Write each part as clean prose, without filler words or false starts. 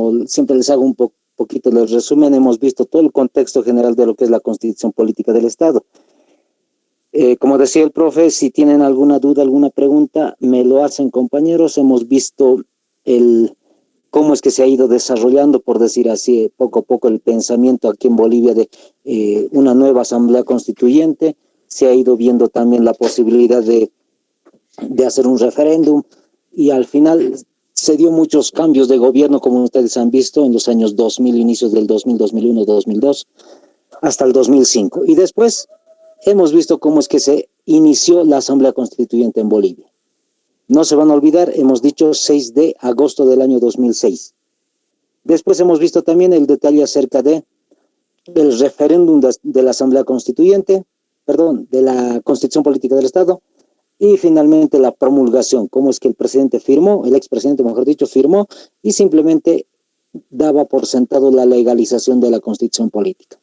como siempre les hago un poquito de resumen, hemos visto todo el contexto general de lo que es la Constitución Política del Estado. Como decía el profe, si tienen alguna duda, alguna pregunta, me lo hacen, compañeros. Hemos visto cómo es que se ha ido desarrollando, por decir así, poco a poco el pensamiento aquí en Bolivia de una nueva asamblea constituyente. Se ha ido viendo también la posibilidad de hacer un referéndum, y al final se dio muchos cambios de gobierno, como ustedes han visto, en los años 2000, inicios del 2000, 2001, 2002, hasta el 2005. Y después hemos visto cómo es que se inició la Asamblea Constituyente en Bolivia. No se van a olvidar, hemos dicho 6 de agosto del año 2006. Después hemos visto también el detalle acerca del referéndum de la Asamblea Constituyente, de la Constitución Política del Estado, y finalmente la promulgación, cómo es que el presidente firmó, el expresidente, mejor dicho, firmó y simplemente daba por sentado la legalización de la Constitución Política.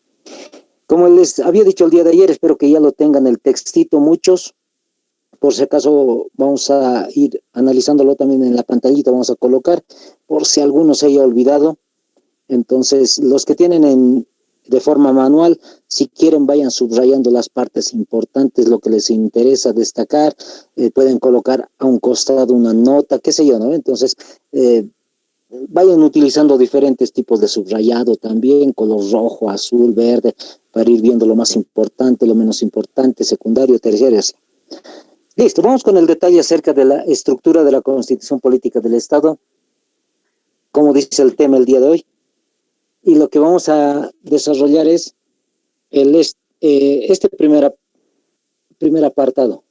Como les había dicho el día de ayer, espero que ya lo tengan el textito muchos. Por si acaso vamos a ir analizándolo también en la pantallita, vamos a colocar, por si alguno se haya olvidado. Entonces, los que tienen de forma manual, si quieren vayan subrayando las partes importantes, lo que les interesa destacar, pueden colocar a un costado una nota, qué sé yo, ¿no? Entonces, vayan utilizando diferentes tipos de subrayado también, color rojo, azul, verde, para ir viendo lo más importante, lo menos importante, secundario, terciario, así. Listo, vamos con el detalle acerca de la estructura de la Constitución Política del Estado, como dice el tema el día de hoy. Y lo que vamos a desarrollar es este primer apartado.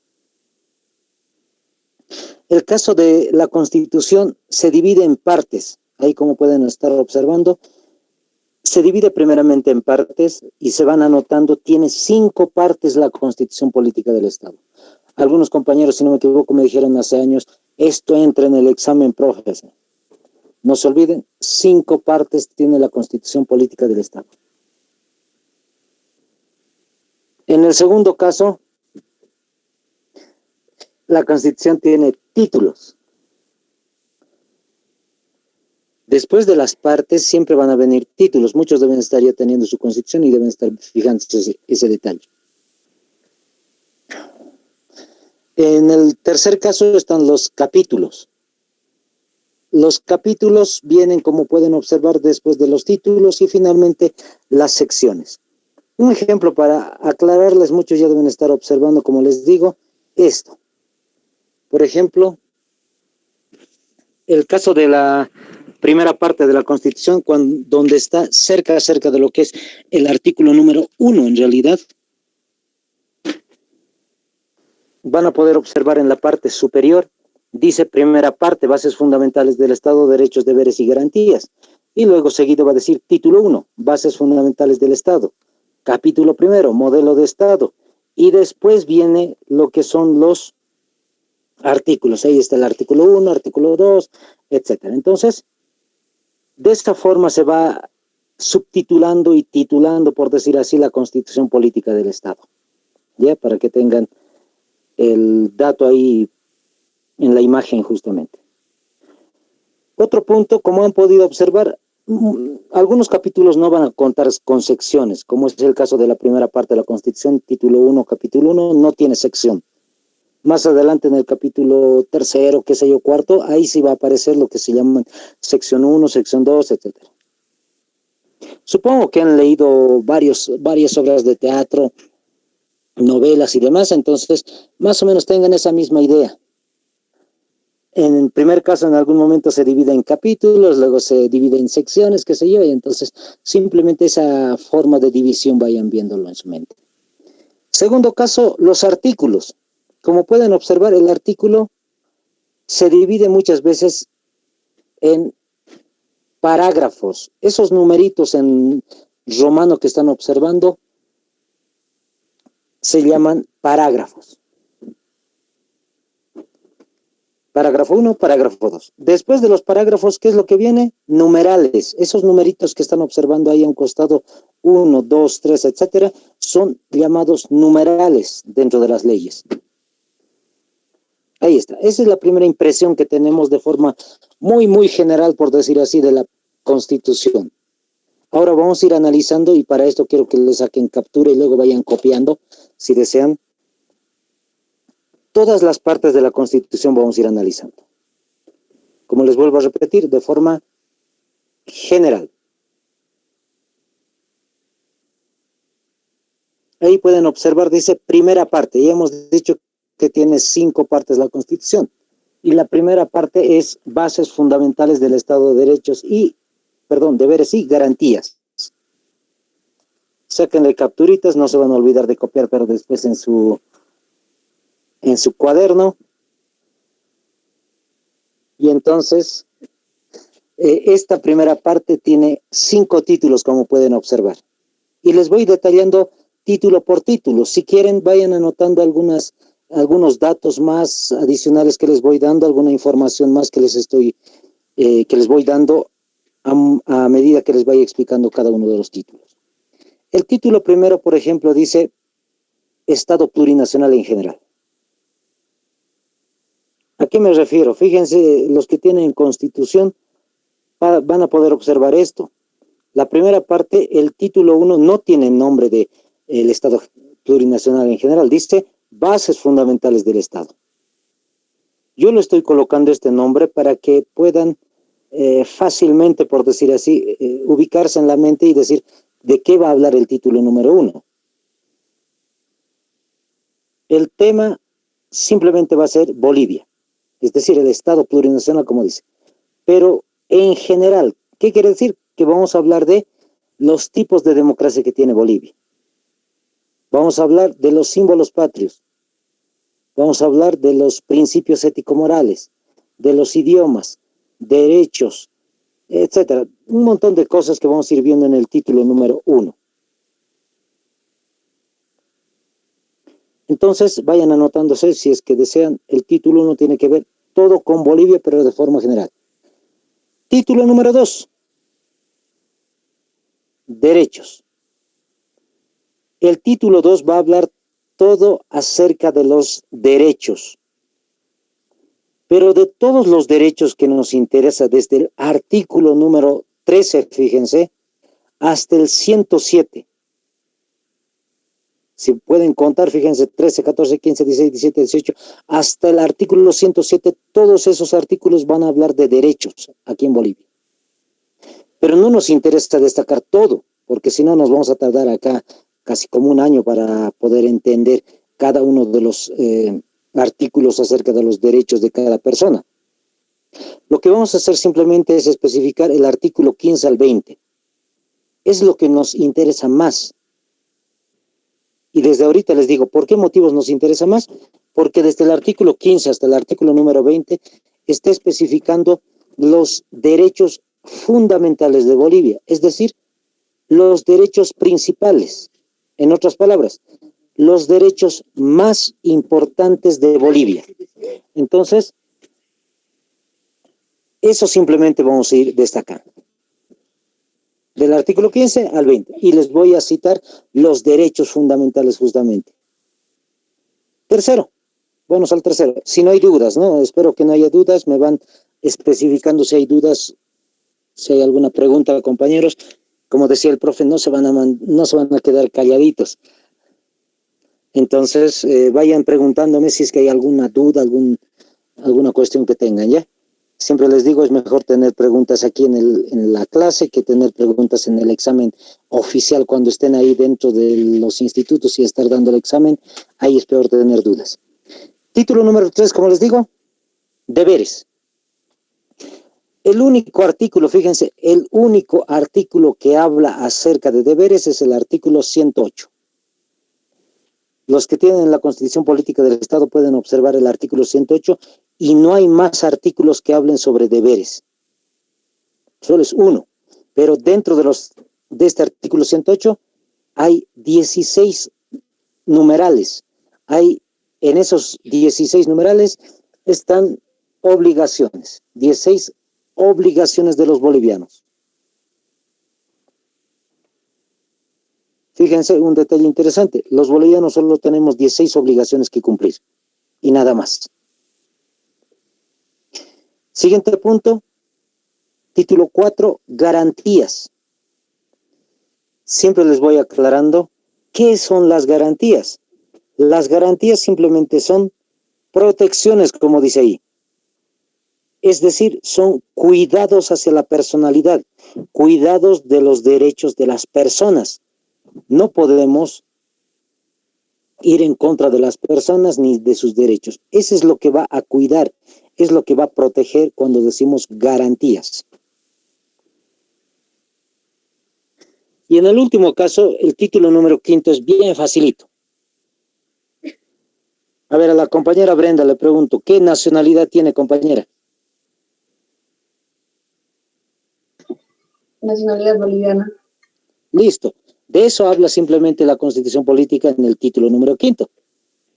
El caso de la Constitución se divide en partes. Ahí, como pueden estar observando, se divide primeramente en partes y se van anotando. Tiene 5 partes la Constitución Política del Estado. Algunos compañeros, si no me equivoco, me dijeron hace años, esto entra en el examen, profesor. No se olviden, 5 partes tiene la Constitución Política del Estado. En el segundo caso, la Constitución tiene títulos. Después de las partes siempre van a venir títulos. Muchos deben estar ya teniendo su Constitución y deben estar fijándose ese detalle. En el tercer caso están los capítulos. Los capítulos vienen, como pueden observar, después de los títulos, y finalmente las secciones. Un ejemplo para aclararles, muchos ya deben estar observando, como les digo, esto. Por ejemplo, el caso de la primera parte de la Constitución, donde está cerca de lo que es el artículo número 1, en realidad, van a poder observar en la parte superior, dice primera parte, bases fundamentales del Estado, derechos, deberes y garantías. Y luego seguido va a decir título 1, bases fundamentales del Estado. Capítulo primero, modelo de Estado. Y después viene lo que son los artículos. Ahí está el artículo 1, artículo 2, etcétera. Entonces, de esta forma se va subtitulando y titulando, por decir así, la Constitución Política del Estado. ¿Ya? Para que tengan el dato ahí en la imagen justamente. Otro punto, como han podido observar, algunos capítulos no van a contar con secciones, como es el caso de la primera parte de la Constitución, título 1, capítulo 1, no tiene sección. Más adelante en el capítulo tercero, qué sé yo, cuarto, ahí sí va a aparecer lo que se llaman sección 1, sección 2, etcétera. Supongo que han leído varias obras de teatro, novelas y demás, entonces más o menos tengan esa misma idea. En el primer caso, en algún momento se divide en capítulos, luego se divide en secciones, qué sé yo, y entonces simplemente esa forma de división vayan viéndolo en su mente. Segundo caso, los artículos. Como pueden observar, el artículo se divide muchas veces en parágrafos. Esos numeritos en romano que están observando se llaman parágrafos. Parágrafo 1, parágrafo 2. Después de los parágrafos, ¿qué es lo que viene? Numerales. Esos numeritos que están observando ahí a un costado, 1, 2, 3, etcétera, son llamados numerales dentro de las leyes. Ahí está. Esa es la primera impresión que tenemos de forma muy, muy general, por decir así, de la Constitución. Ahora vamos a ir analizando y para esto quiero que le saquen captura y luego vayan copiando, si desean. Todas las partes de la Constitución vamos a ir analizando. Como les vuelvo a repetir, de forma general. Ahí pueden observar, dice primera parte. Ya hemos dicho que tiene 5 partes la Constitución. Y la primera parte es bases fundamentales del Estado de Derechos deberes y garantías. Sáquenle capturitas, no se van a olvidar de copiar, pero después en su cuaderno. Y entonces, esta primera parte tiene 5 títulos, como pueden observar. Y les voy detallando título por título. Si quieren, vayan anotando algunos datos más adicionales que les voy dando, alguna información más que les voy dando a medida que les vaya explicando cada uno de los títulos. El título primero, por ejemplo, dice Estado plurinacional en general. ¿A qué me refiero? Fíjense, los que tienen Constitución van a poder observar esto. La primera parte, el título 1, no tiene nombre de el Estado plurinacional en general, dice bases fundamentales del Estado. Yo le estoy colocando este nombre para que puedan fácilmente, por decir así, ubicarse en la mente y decir de qué va a hablar el título número 1. El tema simplemente va a ser Bolivia, es decir, el Estado plurinacional, como dice. Pero en general, ¿qué quiere decir? Que vamos a hablar de los tipos de democracia que tiene Bolivia. Vamos a hablar de los símbolos patrios. Vamos a hablar de los principios ético-morales, de los idiomas, derechos, etcétera. Un montón de cosas que vamos a ir viendo en el título número 1. Entonces, vayan anotándose, si es que desean, el título 1 tiene que ver todo con Bolivia, pero de forma general. Título número 2. Derechos. El título 2 va a hablar todo acerca de los derechos. Pero de todos los derechos que nos interesa, desde el artículo número 13, fíjense, hasta el 107. Si pueden contar, fíjense, 13, 14, 15, 16, 17, 18, hasta el artículo 107, todos esos artículos van a hablar de derechos aquí en Bolivia. Pero no nos interesa destacar todo, porque si no nos vamos a tardar acá casi como un año para poder entender cada uno de los artículos acerca de los derechos de cada persona. Lo que vamos a hacer simplemente es especificar el artículo 15 al 20. Es lo que nos interesa más. Y desde ahorita les digo, ¿por qué motivos nos interesa más? Porque desde el artículo 15 hasta el artículo número 20 está especificando los derechos fundamentales de Bolivia, es decir, los derechos principales. En otras palabras, los derechos más importantes de Bolivia. Entonces, eso simplemente vamos a ir destacando. Del artículo 15 al 20. Y les voy a citar los derechos fundamentales justamente. Tercero, vamos al tercero. Si no hay dudas, ¿no? Espero que no haya dudas. Me van especificando si hay dudas, si hay alguna pregunta, compañeros. Como decía el profe, no se van a quedar calladitos. Entonces, vayan preguntándome si es que hay alguna duda, alguna cuestión que tengan, ¿ya? Siempre les digo, es mejor tener preguntas aquí en la clase que tener preguntas en el examen oficial cuando estén ahí dentro de los institutos y estar dando el examen. Ahí es peor tener dudas. Título número 3, como les digo, deberes. El único artículo, fíjense, el único artículo que habla acerca de deberes es el artículo 108. Los que tienen la Constitución Política del Estado pueden observar el artículo 108 y no hay más artículos que hablen sobre deberes. Solo es uno. Pero dentro de este artículo 108 hay 16 numerales. En esos 16 numerales están obligaciones. 16 obligaciones de los bolivianos. Fíjense un detalle interesante. Los bolivianos solo tenemos 16 obligaciones que cumplir. Y nada más. Siguiente punto. Título 4, garantías. Siempre les voy aclarando qué son las garantías. Las garantías simplemente son protecciones, como dice ahí. Es decir, son cuidados hacia la personalidad, cuidados de los derechos de las personas. No podemos ir en contra de las personas ni de sus derechos. Eso es lo que va a cuidar, es lo que va a proteger cuando decimos garantías. Y en el último caso, el título número 5 es bien facilito. A ver, a la compañera Brenda le pregunto, ¿qué nacionalidad tiene, compañera? Nacionalidad boliviana. Listo. De eso habla simplemente la Constitución Política en el título número 5.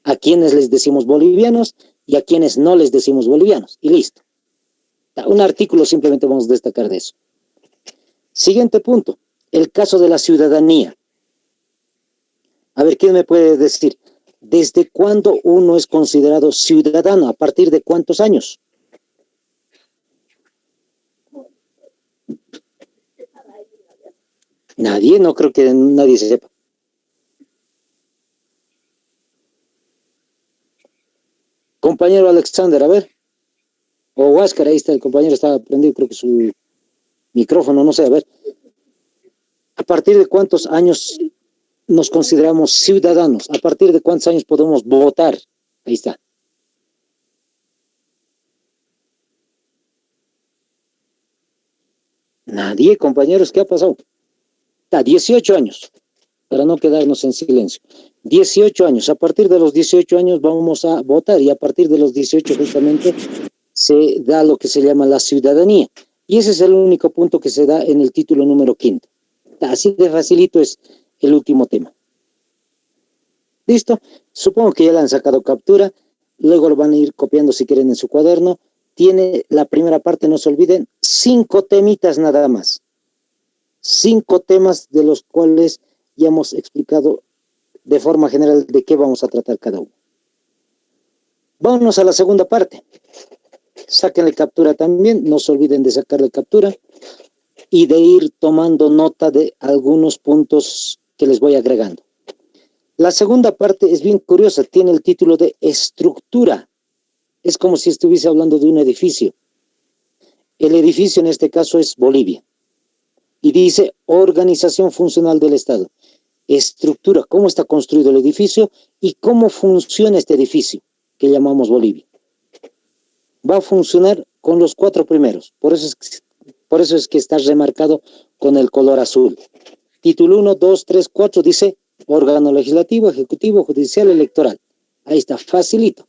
A quienes les decimos bolivianos y a quienes no les decimos bolivianos. Y listo. Un artículo simplemente vamos a destacar de eso. Siguiente punto. El caso de la ciudadanía. A ver, ¿quién me puede decir? ¿Desde cuándo uno es considerado ciudadano? ¿A partir de cuántos años? Nadie, no creo que nadie se sepa. Compañero Alexander, a ver. O Huáscar, ahí está, el compañero estaba prendido, creo que su micrófono, no sé, a ver. ¿A partir de cuántos años nos consideramos ciudadanos? ¿A partir de cuántos años podemos votar? Ahí está. Nadie, compañeros, ¿qué ha pasado? Está, 18 años, para no quedarnos en silencio. 18 años, a partir de los 18 años vamos a votar y a partir de los 18 justamente se da lo que se llama la ciudadanía. Y ese es el único punto que se da en el título número 5. Así de facilito es el último tema. ¿Listo? Supongo que ya le han sacado captura, luego lo van a ir copiando si quieren en su cuaderno. Tiene la primera parte, no se olviden, 5 temitas nada más. 5 temas de los cuales ya hemos explicado de forma general de qué vamos a tratar cada uno. Vámonos a la segunda parte. Sáquenle captura también, no se olviden de sacarle captura y de ir tomando nota de algunos puntos que les voy agregando. La segunda parte es bien curiosa, tiene el título de estructura. Es como si estuviese hablando de un edificio. El edificio en este caso es Bolivia. Y dice organización funcional del Estado. Estructura, cómo está construido el edificio y cómo funciona este edificio que llamamos Bolivia. Va a funcionar con los 4 primeros. Por eso es que está remarcado con el color azul. Título 1, 2, 3, 4 dice órgano legislativo, ejecutivo, judicial, electoral. Ahí está, facilito.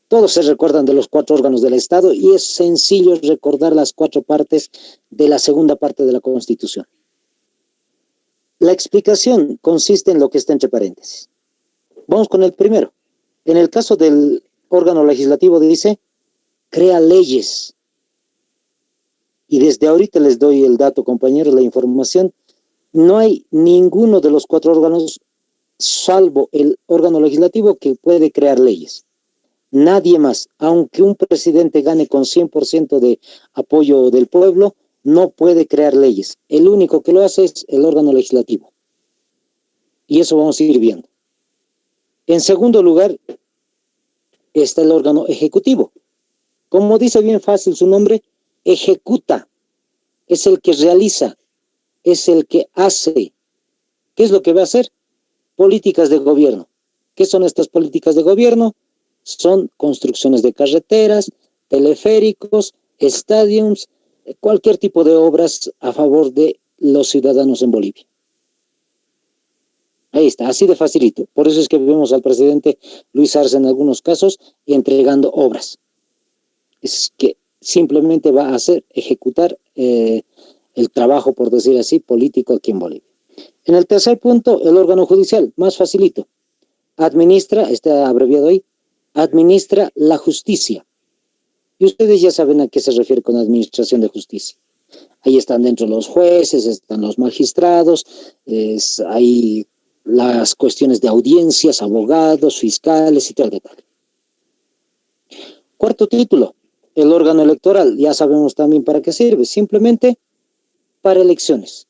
Todos se recuerdan de los 4 órganos del Estado y es sencillo recordar las 4 partes de la segunda parte de la Constitución. La explicación consiste en lo que está entre paréntesis. Vamos con el primero. En el caso del órgano legislativo dice, crea leyes. Y desde ahorita les doy el dato, compañeros, la información. No hay ninguno de los 4 órganos, salvo el órgano legislativo, que puede crear leyes. Nadie más, aunque un presidente gane con 100% de apoyo del pueblo, no puede crear leyes. El único que lo hace es el órgano legislativo. Y eso vamos a ir viendo. En segundo lugar, está el órgano ejecutivo. Como dice bien fácil su nombre, ejecuta. Es el que realiza, es el que hace. ¿Qué es lo que va a hacer? Políticas de gobierno. ¿Qué son estas políticas de gobierno? Son construcciones de carreteras, teleféricos, estadios, cualquier tipo de obras a favor de los ciudadanos en Bolivia. Ahí está, así de facilito. Por eso es que vemos al presidente Luis Arce en algunos casos entregando obras. Es que simplemente va a hacer, ejecutar el trabajo, por decir así, político aquí en Bolivia. En el tercer punto, el órgano judicial, más facilito. Administra, está abreviado ahí, administra la justicia. Y ustedes ya saben a qué se refiere con administración de justicia. Ahí están dentro los jueces, están los magistrados, hay las cuestiones de audiencias, abogados, fiscales y tal. Cuarto título, El órgano electoral, ya sabemos también para qué sirve, simplemente para elecciones,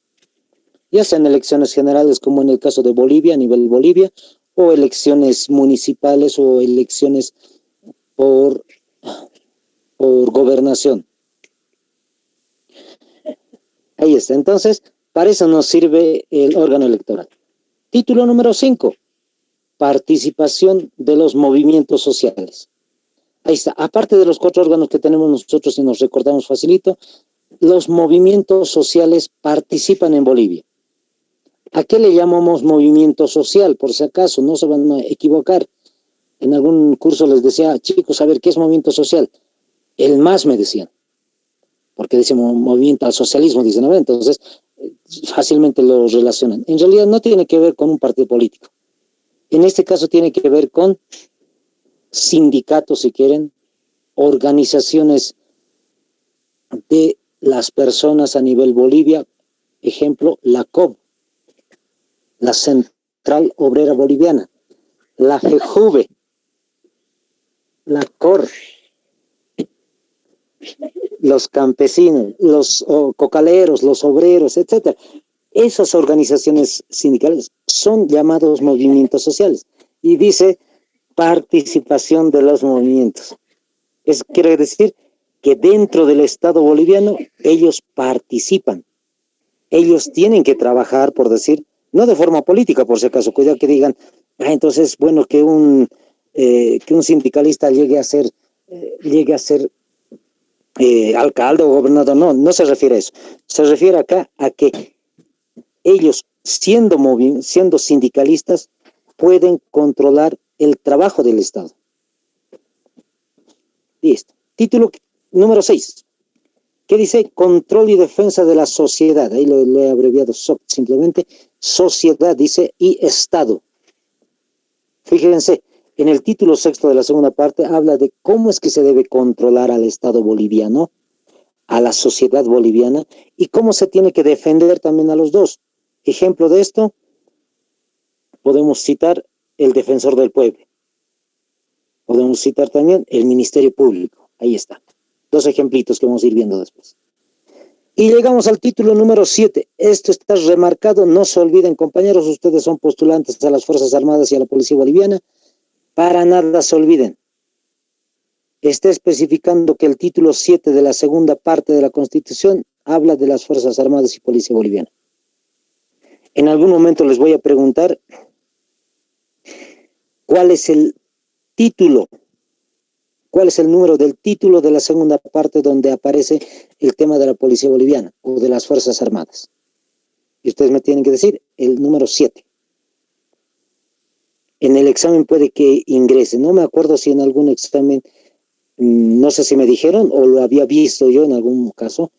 ya sean elecciones generales como en el caso de Bolivia, a nivel Bolivia, o elecciones municipales o elecciones por, por gobernación. Ahí está. Entonces, para eso nos sirve el órgano electoral. Título número 5, participación de los movimientos sociales. Ahí está. Aparte de los 4 órganos que tenemos nosotros, si nos recordamos facilito, los movimientos sociales participan en Bolivia. ¿A qué le llamamos movimiento social? Por si acaso, no se van a equivocar. En algún curso les decía, chicos, a ver, ¿qué es movimiento social? El MAS me decían, porque decimos movimiento al socialismo, dicen, ¿no? Entonces, fácilmente lo relacionan. En realidad no tiene que ver con un partido político. En este caso tiene que ver con sindicatos, si quieren, organizaciones de las personas a nivel Bolivia, ejemplo, la COB, la Central Obrera Boliviana, la FEJUVE, la COR, los campesinos, los cocaleros, los obreros, etcétera. Esas organizaciones sindicales son llamados movimientos sociales. Y dice participación de los movimientos. Eso quiere decir que dentro del Estado boliviano ellos participan. Ellos tienen que trabajar, por decir, no de forma política, por si acaso, cuidado que digan, entonces, bueno, que un sindicalista llegue a ser alcalde o gobernador. No, no se refiere a eso. Se refiere acá a que ellos, siendo sindicalistas, pueden controlar el trabajo del Estado. Listo. Título número 6. ¿Qué dice? Control y defensa de la sociedad. Ahí lo he abreviado SOC, simplemente. Sociedad, dice, y Estado. Fíjense, en el título 6 de la segunda parte habla de cómo es que se debe controlar al Estado boliviano, a la sociedad boliviana, y cómo se tiene que defender también a los dos. Ejemplo de esto, podemos citar el Defensor del Pueblo. Podemos citar también el Ministerio Público. Ahí está. 2 ejemplitos que vamos a ir viendo después. Y llegamos al título número 7. Esto está remarcado. No se olviden, compañeros, ustedes son postulantes a las Fuerzas Armadas y a la Policía Boliviana. Para nada se olviden. Está especificando que el título 7 de la segunda parte de la Constitución habla de las Fuerzas Armadas y Policía Boliviana. En algún momento les voy a preguntar cuál es el título, cuál es el número del título de la segunda parte donde aparece el tema de la Policía Boliviana o de las Fuerzas Armadas. Y ustedes me tienen que decir el número 7. En el examen puede que ingrese. No me acuerdo si en algún examen, no sé si me dijeron o lo había visto yo en algún caso,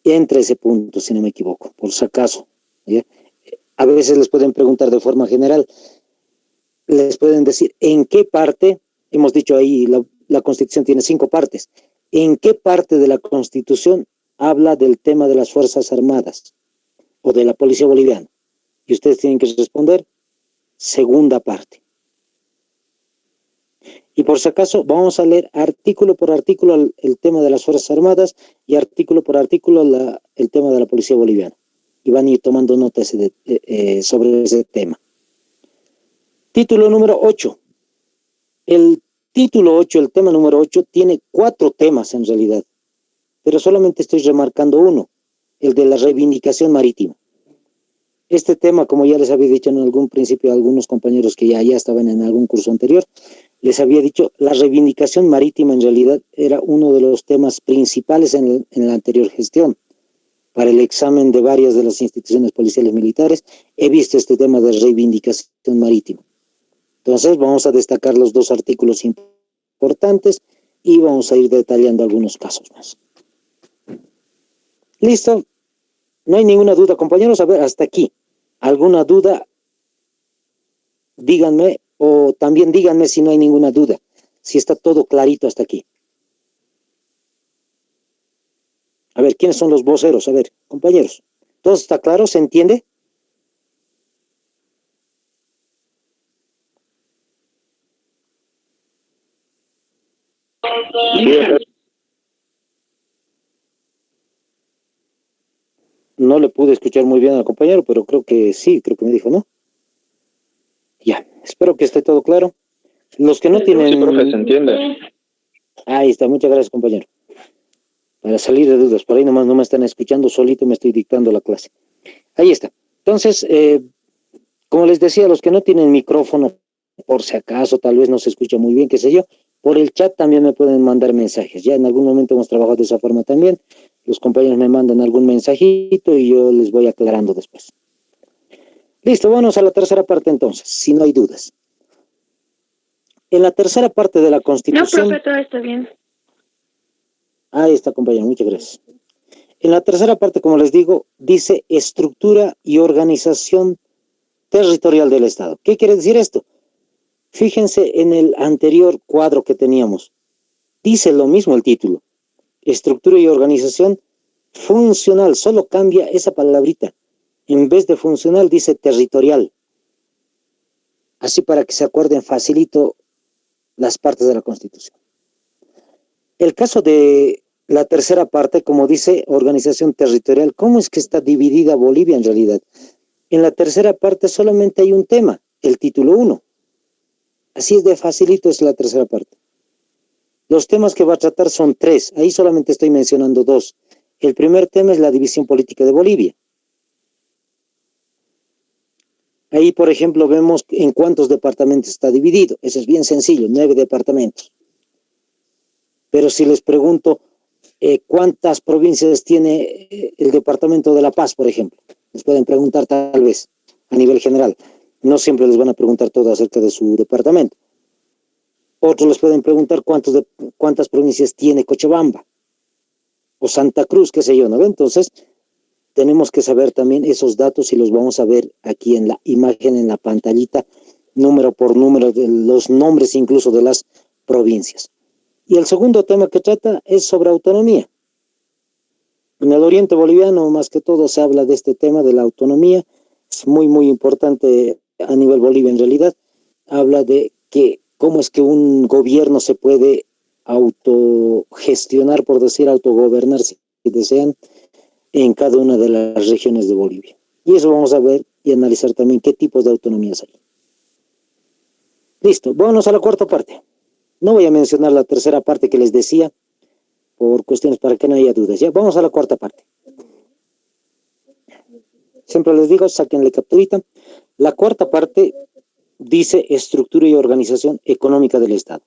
entre ese punto, si no me equivoco, por si acaso. ¿Ya? A veces les pueden preguntar de forma general, les pueden decir en qué parte, hemos dicho ahí, la Constitución tiene 5 partes, en qué parte de la Constitución habla del tema de las Fuerzas Armadas o de la Policía Boliviana. Y ustedes tienen que responder, segunda parte. Y por si acaso, vamos a leer artículo por artículo el tema de las Fuerzas Armadas y artículo por artículo el tema de la Policía Boliviana. Y van a ir tomando nota sobre ese tema. Título número 8. El título 8, el tema número 8, tiene 4 temas en realidad, pero solamente estoy remarcando uno, el de la reivindicación marítima. Este tema, como ya les había dicho en algún principio a algunos compañeros que ya estaban en algún curso anterior, les había dicho, la reivindicación marítima en realidad era uno de los temas principales en la anterior gestión. Para el examen de varias de las instituciones policiales militares, he visto este tema de reivindicación marítima. Entonces vamos a destacar los 2 artículos importantes y vamos a ir detallando algunos casos más. ¿Listo? No hay ninguna duda, compañeros. A ver, hasta aquí. ¿Alguna duda? Díganme, o también díganme si no hay ninguna duda, si está todo clarito hasta aquí. A ver, ¿quiénes son los voceros? A ver, compañeros, ¿todo está claro? ¿Se entiende? No le pude escuchar muy bien al compañero, pero creo que sí, creo que me dijo, ¿no? Ya, espero que esté todo claro. Los que no tienen... Sí, profe, se entiende. Ahí está, muchas gracias, compañero. Para salir de dudas, por ahí nomás no me están escuchando, solito me estoy dictando la clase. Ahí está. Entonces, como les decía, los que no tienen micrófono, por si acaso, tal vez no se escucha muy bien, qué sé yo, por el chat también me pueden mandar mensajes. Ya en algún momento hemos trabajado de esa forma también. Los compañeros me mandan algún mensajito y yo les voy aclarando después. Listo, vamos a la tercera parte entonces, si no hay dudas. En la tercera parte de la Constitución... No, profe, todo está bien. Ahí está, compañero, muchas gracias. En la tercera parte, como les digo, dice estructura y organización territorial del Estado. ¿Qué quiere decir esto? Fíjense en el anterior cuadro que teníamos. Dice lo mismo el título. Estructura y organización funcional. Solo cambia esa palabrita. En vez de funcional dice territorial. Así para que se acuerden facilito las partes de la Constitución. El caso de la tercera parte, como dice organización territorial, ¿cómo es que está dividida Bolivia en realidad? En la tercera parte solamente hay un tema, el título 1. Así es de facilito es la tercera parte. Los temas que va a tratar son 3, ahí solamente estoy mencionando 2. El primer tema es la división política de Bolivia. Ahí, por ejemplo, vemos en cuántos departamentos está dividido. Eso es bien sencillo, 9 departamentos. Pero si les pregunto cuántas provincias tiene el departamento de La Paz, por ejemplo, les pueden preguntar tal vez a nivel general. No siempre les van a preguntar todo acerca de su departamento. Otros les pueden preguntar cuántas provincias tiene Cochabamba o Santa Cruz, qué sé yo, ¿no? Entonces, tenemos que saber también esos datos y los vamos a ver aquí en la imagen, en la pantallita, número por número, de los nombres incluso de las provincias. Y el segundo tema que trata es sobre autonomía. En el oriente boliviano, más que todo, se habla de este tema de la autonomía. Es muy, muy importante a nivel Bolivia en realidad. Habla de que cómo es que un gobierno se puede autogestionar, por decir, autogobernar, si desean, en cada una de las regiones de Bolivia. Y eso vamos a ver y analizar también qué tipos de autonomías hay. Listo, vámonos a la cuarta parte. No voy a mencionar la tercera parte que les decía, por cuestiones para que no haya dudas. Ya, vamos a la cuarta parte. Siempre les digo, sáquenle capturita. La cuarta parte dice estructura y organización económica del Estado.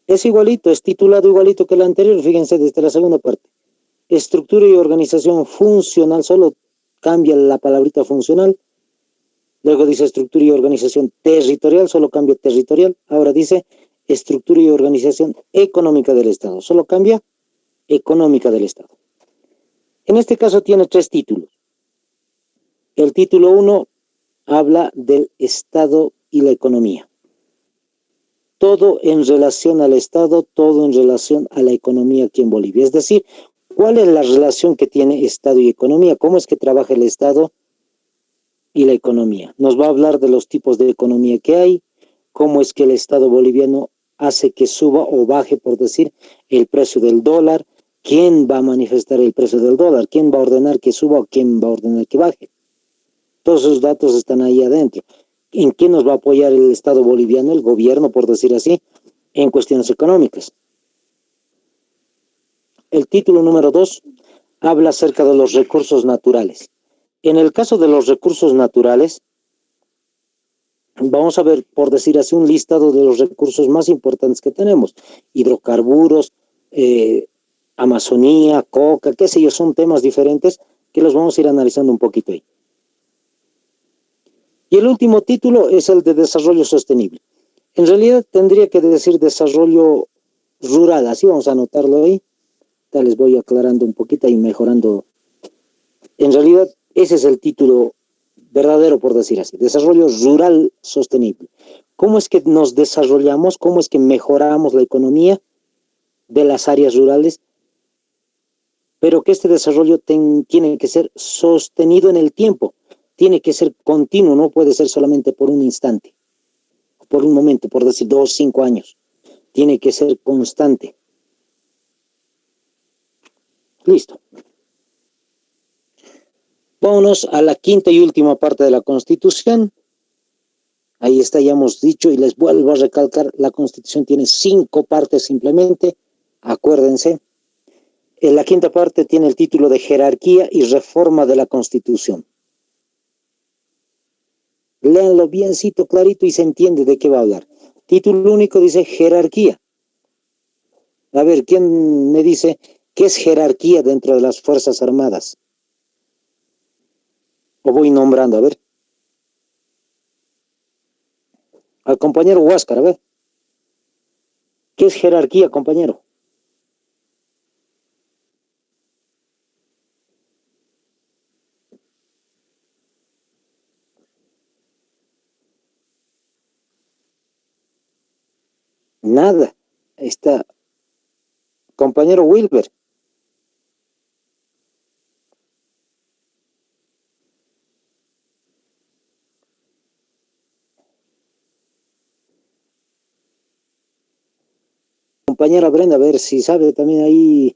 Es igualito, es titulado igualito que el anterior, fíjense desde la segunda parte. Estructura y organización funcional, solo cambia la palabrita funcional. Luego dice estructura y organización territorial, solo cambia territorial. Ahora dice estructura y organización económica del Estado, solo cambia económica del Estado. En este caso tiene 3 títulos. El título 1 habla del Estado y la economía. Todo en relación al Estado, todo en relación a la economía aquí en Bolivia. Es decir, ¿cuál es la relación que tiene Estado y economía? ¿Cómo es que trabaja el Estado y la economía? Nos va a hablar de los tipos de economía que hay, cómo es que el Estado boliviano hace que suba o baje, por decir, el precio del dólar, quién va a manifestar el precio del dólar, quién va a ordenar que suba o quién va a ordenar que baje. Todos esos datos están ahí adentro. ¿En qué nos va a apoyar el Estado boliviano, el gobierno, por decir así, en cuestiones económicas? El título número 2 habla acerca de los recursos naturales. En el caso de los recursos naturales, vamos a ver, por decir así, un listado de los recursos más importantes que tenemos. Hidrocarburos, Amazonía, coca, qué sé yo, son temas diferentes que los vamos a ir analizando un poquito ahí. Y el último título es el de desarrollo sostenible. En realidad tendría que decir desarrollo rural, así vamos a anotarlo ahí. Ya les voy aclarando un poquito y mejorando. En realidad ese es el título verdadero, por decir así, desarrollo rural sostenible. ¿Cómo es que nos desarrollamos? ¿Cómo es que mejoramos la economía de las áreas rurales? Pero que este desarrollo tiene que ser sostenido en el tiempo, tiene que ser continuo, no puede ser solamente por un instante, por un momento, por decir 2, 5 años. Tiene que ser constante. Listo. Vámonos a la quinta y última parte de la Constitución. Ahí está, ya hemos dicho, y les vuelvo a recalcar, la Constitución tiene 5 partes simplemente, acuérdense. En la quinta parte tiene el título de Jerarquía y Reforma de la Constitución. Léanlo biencito, clarito, y se entiende de qué va a hablar. Título único dice Jerarquía. A ver, ¿quién me dice qué es jerarquía dentro de las Fuerzas Armadas? O voy nombrando, a ver. Al compañero Huáscar, a ver. ¿Qué es jerarquía, compañero? Nada. Está. Compañero Wilber. Compañera Brenda, a ver si sabe también ahí.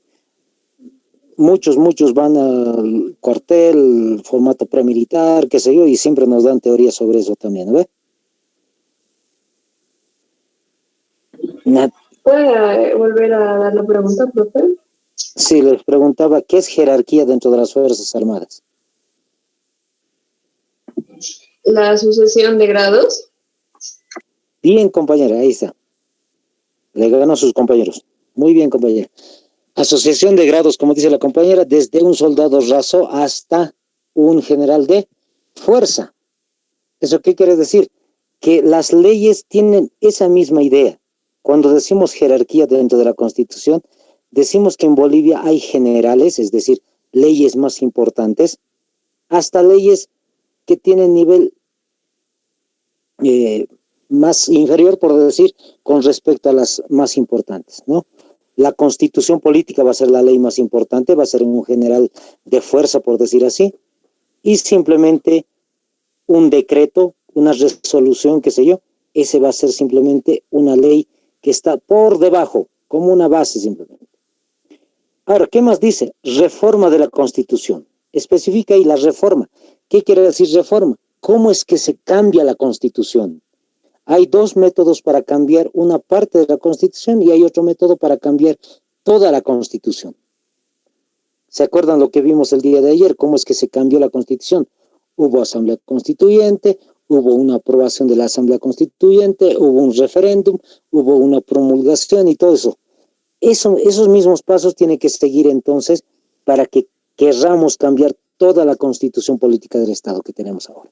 Muchos van al cuartel, formato premilitar, qué sé yo, y siempre nos dan teorías sobre eso también, ¿ves? ¿Puede volver a dar la pregunta, profe? Sí, les preguntaba, ¿qué es jerarquía dentro de las Fuerzas Armadas? La sucesión de grados. Bien, compañera, ahí está. Le ganó a sus compañeros. Muy bien, compañera. Asociación de grados, como dice la compañera, desde un soldado raso hasta un general de fuerza. ¿Eso qué quiere decir? Que las leyes tienen esa misma idea. Cuando decimos jerarquía dentro de la Constitución, decimos que en Bolivia hay generales, es decir, leyes más importantes, hasta leyes que tienen nivel más inferior, por decir, con respecto a las más importantes, ¿no? La Constitución política va a ser la ley más importante, va a ser un general de fuerza, por decir así, y simplemente un decreto, una resolución, qué sé yo, ese va a ser simplemente una ley que está por debajo, como una base simplemente. Ahora, ¿qué más dice? Reforma de la Constitución. Especifica ahí la reforma. ¿Qué quiere decir reforma? ¿Cómo es que se cambia la Constitución? Hay 2 métodos para cambiar una parte de la Constitución y hay otro método para cambiar toda la Constitución. ¿Se acuerdan lo que vimos el día de ayer? ¿Cómo es que se cambió la Constitución? Hubo asamblea constituyente, hubo una aprobación de la asamblea constituyente, hubo un referéndum, hubo una promulgación y todo eso. Esos mismos pasos tiene que seguir entonces para que querramos cambiar toda la Constitución política del Estado que tenemos ahora.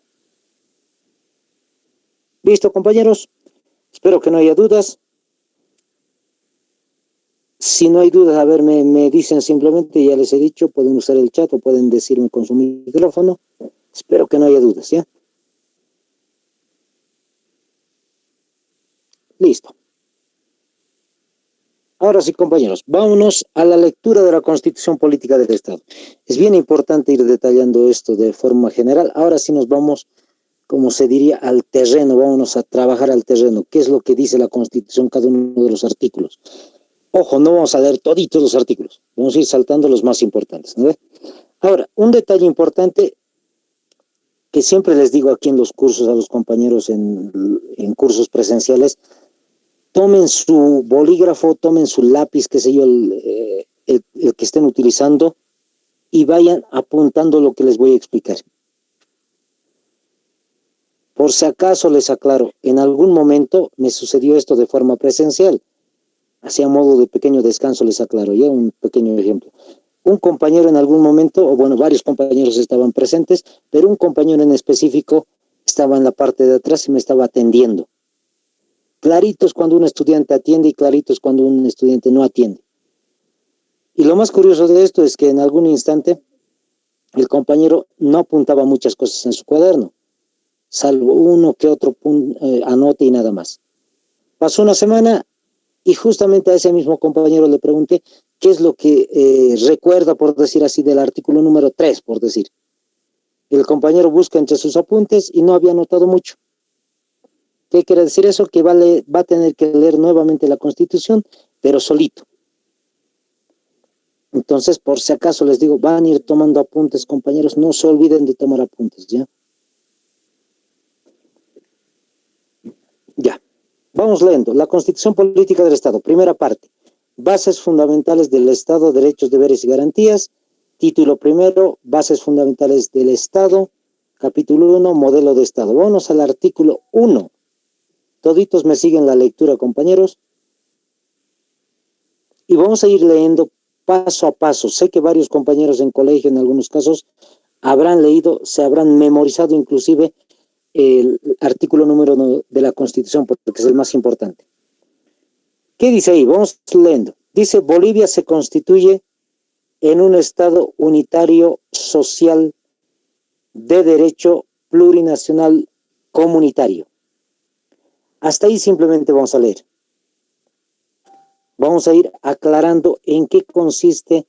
¿Listo, compañeros? Espero que no haya dudas. Si no hay dudas, a ver, me dicen simplemente, ya les he dicho, pueden usar el chat o pueden decirme con su micrófono. Espero que no haya dudas, ¿ya? Listo. Ahora sí, compañeros, vámonos a la lectura de la Constitución Política del Estado. Es bien importante ir detallando esto de forma general. Ahora sí nos vamos, como se diría, al terreno, vámonos a trabajar al terreno. ¿Qué es lo que dice la Constitución, cada uno de los artículos? Ojo, no vamos a leer toditos los artículos, vamos a ir saltando los más importantes, ¿no? Ahora, un detalle importante que siempre les digo aquí en los cursos a los compañeros en cursos presenciales: tomen su bolígrafo, tomen su lápiz, qué sé yo, el que estén utilizando, y vayan apuntando lo que les voy a explicar. Por si acaso les aclaro, en algún momento me sucedió esto de forma presencial. Así a modo de pequeño descanso les aclaro, ya un pequeño ejemplo. Un compañero en algún momento, o bueno, varios compañeros estaban presentes, pero un compañero en específico estaba en la parte de atrás y me estaba atendiendo. Claritos cuando un estudiante atiende y claritos cuando un estudiante no atiende. Y lo más curioso de esto es que en algún instante el compañero no apuntaba muchas cosas en su cuaderno, salvo uno que otro anote y nada más. Pasó una semana y justamente a ese mismo compañero le pregunté qué es lo que recuerda, por decir así, del artículo número 3, por decir. El compañero busca entre sus apuntes y no había notado mucho. ¿Qué quiere decir eso? Que va a tener que leer nuevamente la Constitución, pero solito. Entonces, por si acaso les digo, van a ir tomando apuntes, compañeros, no se olviden de tomar apuntes, ¿ya? Ya, vamos leyendo. La Constitución Política del Estado, primera parte. Bases fundamentales del Estado, derechos, deberes y garantías. Título primero, bases fundamentales del Estado. Capítulo 1, modelo de Estado. Vamos al artículo 1. Toditos me siguen la lectura, compañeros. Y vamos a ir leyendo paso a paso. Sé que varios compañeros en colegio, en algunos casos, habrán leído, se habrán memorizado inclusive el artículo número 1 de la Constitución, porque es el más importante. ¿Qué dice ahí? Vamos leyendo. Dice, Bolivia se constituye en un Estado unitario, social, de derecho, plurinacional, comunitario. Hasta ahí simplemente vamos a leer. Vamos a ir aclarando en qué consiste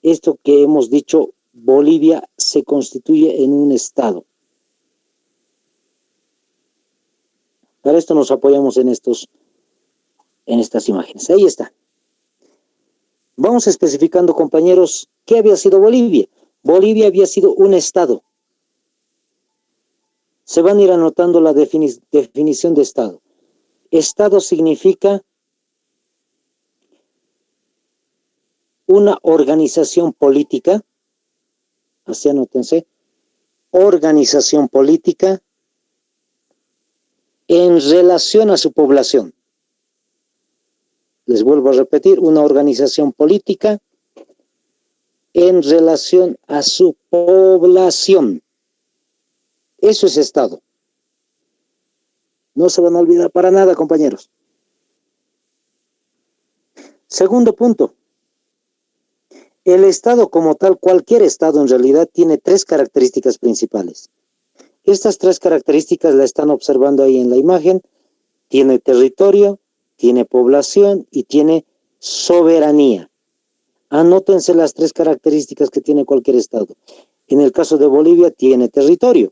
esto que hemos dicho, Bolivia se constituye en un Estado. Para esto nos apoyamos en estas imágenes. Ahí está. Vamos especificando, compañeros, ¿qué había sido Bolivia? Bolivia había sido un Estado. Se van a ir anotando la definición de Estado. Estado significa una organización política, así anótense, organización política en relación a su población. Les vuelvo a repetir, una organización política en relación a su población. Eso es Estado. No se van a olvidar para nada, compañeros. Segundo punto. El Estado como tal, cualquier Estado en realidad, tiene tres características principales. Estas tres características la están observando ahí en la imagen. Tiene territorio, tiene población y tiene soberanía. Anótense las tres características que tiene cualquier Estado. En el caso de Bolivia, tiene territorio.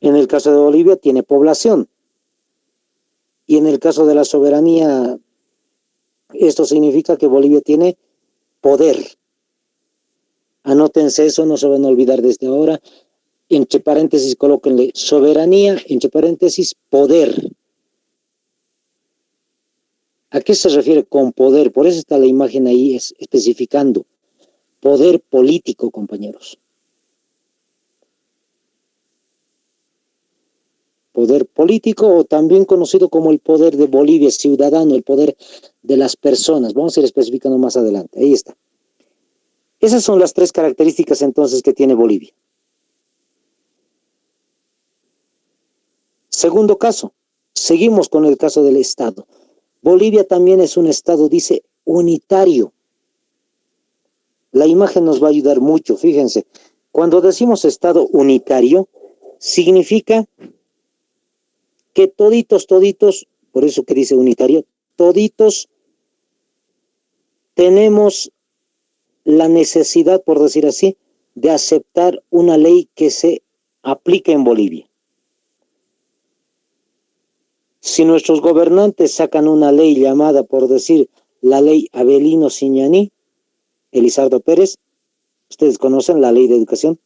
En el caso de Bolivia, tiene población. Y en el caso de la soberanía, esto significa que Bolivia tiene poder. Anótense eso, no se van a olvidar desde ahora. Entre paréntesis, colóquenle soberanía, entre paréntesis, poder. ¿A qué se refiere con poder? Por eso está la imagen ahí especificando. Poder político, compañeros. Poder político, o también conocido como el poder de Bolivia, ciudadano, el poder de las personas. Vamos a ir especificando más adelante. Ahí está. Esas son las tres características entonces que tiene Bolivia. Segundo caso, seguimos con el caso del Estado. Bolivia también es un Estado, dice, unitario. La imagen nos va a ayudar mucho, fíjense. Cuando decimos Estado unitario, significa que toditos, por eso que dice unitario, toditos tenemos la necesidad, por decir así, de aceptar una ley que se aplique en Bolivia. Si nuestros gobernantes sacan una ley llamada, por decir, la ley Avelino Ciñaní, Elizardo Pérez, ustedes conocen la ley de educación,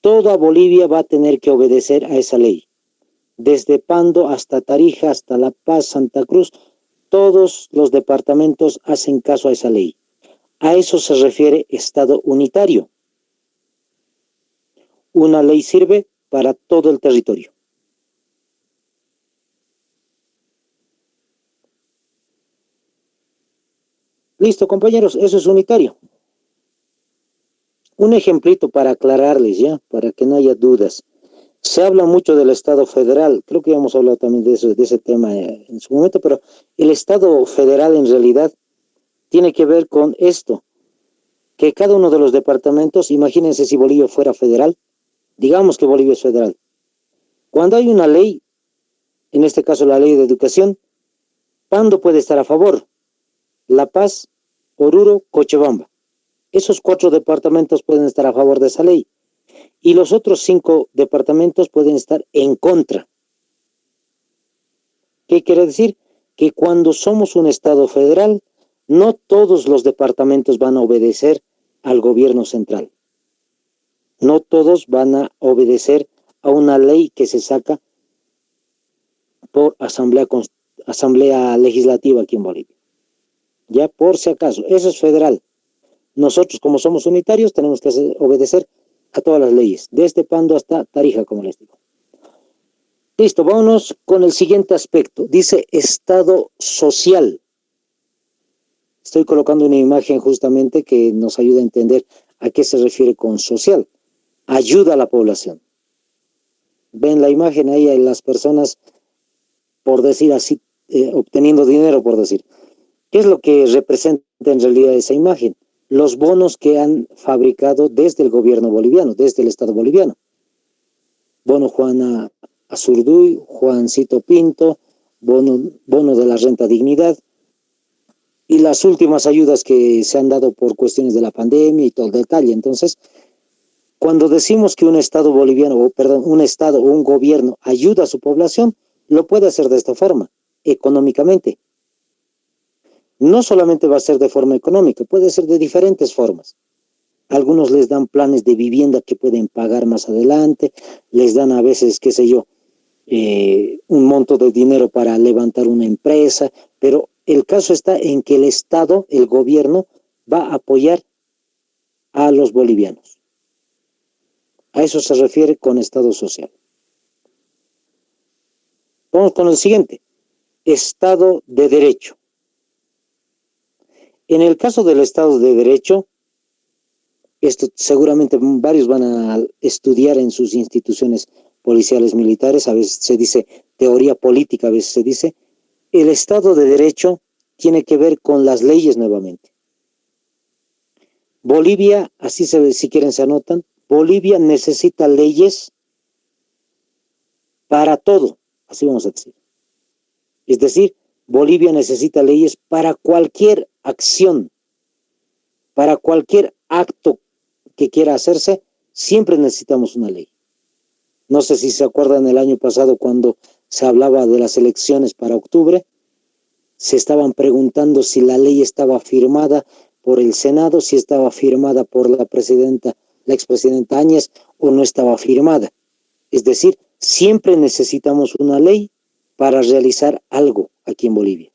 toda Bolivia va a tener que obedecer a esa ley. Desde Pando hasta Tarija, hasta La Paz, Santa Cruz, todos los departamentos hacen caso a esa ley. A eso se refiere Estado unitario. Una ley sirve para todo el territorio. Listo, compañeros, eso es unitario. Un ejemplito para aclararles ya, para que no haya dudas. Se habla mucho del Estado federal, creo que ya hemos hablado también de eso, de ese tema en su momento, pero el Estado federal en realidad tiene que ver con esto, que cada uno de los departamentos, imagínense si Bolivia fuera federal, digamos que Bolivia es federal. Cuando hay una ley, en este caso la ley de educación, Pando puede estar a favor, La Paz, Oruro, Cochabamba. Esos 4 departamentos pueden estar a favor de esa ley. Y los otros 5 departamentos pueden estar en contra. ¿Qué quiere decir? que cuando somos un Estado federal, no todos los departamentos van a obedecer al gobierno central. No todos van a obedecer a una ley que se saca por asamblea legislativa aquí en Bolivia. Ya por si acaso, eso es federal. Nosotros, como somos unitarios, tenemos que obedecer a todas las leyes, desde Pando hasta Tarija, como les digo. Listo, vámonos con el siguiente aspecto. Dice Estado social. Estoy colocando una imagen justamente que nos ayuda a entender a qué se refiere con social. Ayuda a la población. Ven la imagen ahí, hay las personas, por decir así, obteniendo dinero, por decir. ¿Qué es lo que representa en realidad esa imagen? Los bonos que han fabricado desde el gobierno boliviano, desde el Estado boliviano. Bono Juana Azurduy, Juancito Pinto, bono de la renta dignidad, y las últimas ayudas que se han dado por cuestiones de la pandemia y todo el detalle. Entonces, cuando decimos que un Estado boliviano, un Estado o un gobierno ayuda a su población, lo puede hacer de esta forma, económicamente. No solamente va a ser de forma económica, puede ser de diferentes formas. Algunos les dan planes de vivienda que pueden pagar más adelante, les dan a veces, qué sé yo, un monto de dinero para levantar una empresa, pero el caso está en que el Estado, el gobierno, va a apoyar a los bolivianos. A eso se refiere con Estado social. Vamos con el siguiente, Estado de Derecho. En el caso del Estado de Derecho, esto seguramente varios van a estudiar en sus instituciones policiales militares, a veces se dice teoría política, a veces se dice, el Estado de Derecho tiene que ver con las leyes nuevamente. Bolivia, así si quieren se anotan, Bolivia necesita leyes para todo, así vamos a decir. Es decir, Bolivia necesita leyes para cualquier acción, para cualquier acto que quiera hacerse, siempre necesitamos una ley. No sé si se acuerdan el año pasado cuando se hablaba de las elecciones para octubre, se estaban preguntando si la ley estaba firmada por el Senado, si estaba firmada por la expresidenta Áñez o no estaba firmada. Es decir, siempre necesitamos una ley para realizar algo aquí en Bolivia.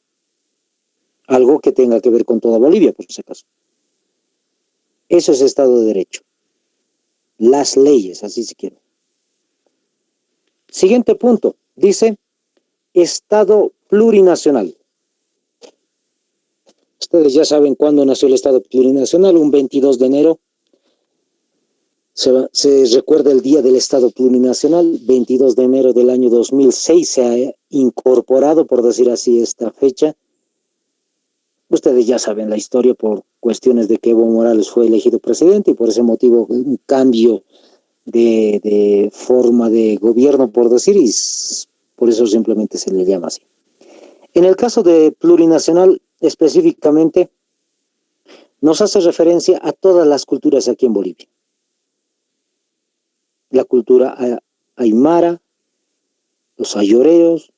Algo que tenga que ver con toda Bolivia, por si acaso. Eso es Estado de Derecho. Las leyes, así se quiere. Siguiente punto, dice Estado plurinacional. Ustedes ya saben cuándo nació el Estado plurinacional, un 22 de enero. Se recuerda el Día del Estado Plurinacional, 22 de enero del año 2006 se ha incorporado, por decir así, esta fecha. Ustedes ya saben la historia por cuestiones de que Evo Morales fue elegido presidente y por ese motivo un cambio de forma de gobierno, por decir, y por eso simplemente se le llama así. En el caso de plurinacional, específicamente, nos hace referencia a todas las culturas aquí en Bolivia. La cultura aymara, los ayoreos,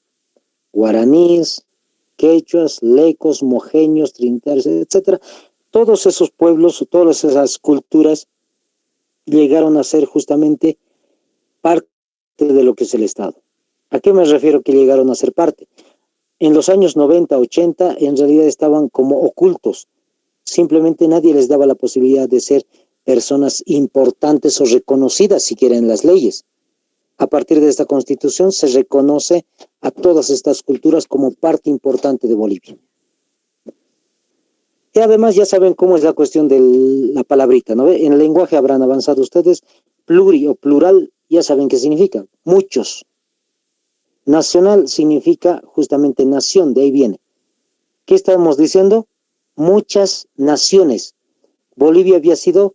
guaraníes, quechuas, lecos, mojeños, trinitarios, etc. Todos esos pueblos, todas esas culturas llegaron a ser justamente parte de lo que es el Estado. ¿A qué me refiero que llegaron a ser parte? En los años 90, 80, en realidad estaban como ocultos. Simplemente nadie les daba la posibilidad de ser personas importantes o reconocidas siquiera en las leyes. A partir de esta Constitución se reconoce a todas estas culturas como parte importante de Bolivia. Y además ya saben cómo es la cuestión de la palabrita, ¿no? En el lenguaje habrán avanzado ustedes, pluri o plural, ya saben qué significa, muchos. Nacional significa justamente nación, de ahí viene. ¿Qué estamos diciendo? Muchas naciones. Bolivia había sido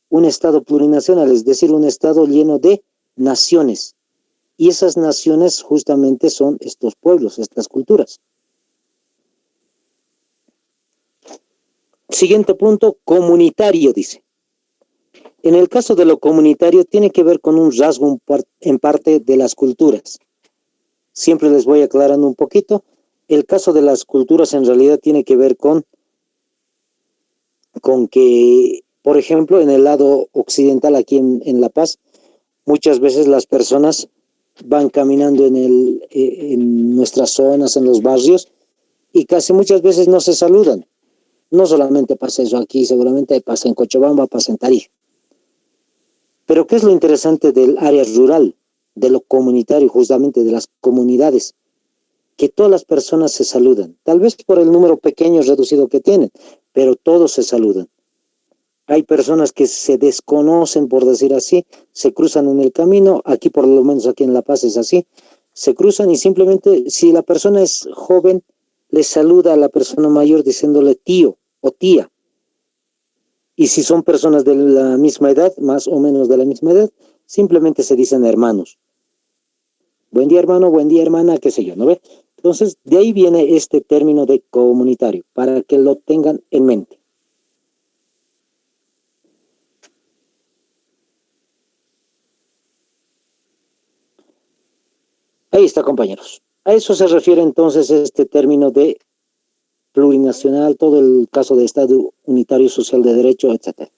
un Estado plurinacional, es decir, un Estado lleno de naciones. Y esas naciones justamente son estos pueblos, estas culturas. Siguiente punto, comunitario, dice. En el caso de lo comunitario tiene que ver con un rasgo en parte de las culturas. Siempre les voy aclarando un poquito. el caso de las culturas en realidad tiene que ver con que, por ejemplo, en el lado occidental, aquí en La Paz, muchas veces las personas van caminando en nuestras zonas, en los barrios, y casi muchas veces no se saludan. No solamente pasa eso aquí, seguramente pasa en Cochabamba, pasa en Tarija. Pero ¿qué es lo interesante del área rural, de lo comunitario, justamente de las comunidades? Que todas las personas se saludan, tal vez por el número pequeño reducido que tienen, pero todos se saludan. Hay personas que se desconocen, por decir así, se cruzan en el camino, aquí por lo menos aquí en La Paz es así, se cruzan y simplemente si la persona es joven, le saluda a la persona mayor diciéndole tío o tía. Y si son personas de la misma edad, más o menos de la misma edad, simplemente se dicen hermanos. Buen día hermano, buen día hermana, qué sé yo, ¿no ve? Entonces, de ahí viene este término de comunitario, para que lo tengan en mente. Ahí está, compañeros. A eso se refiere entonces este término de plurinacional, todo el caso de Estado unitario social de derecho, etc.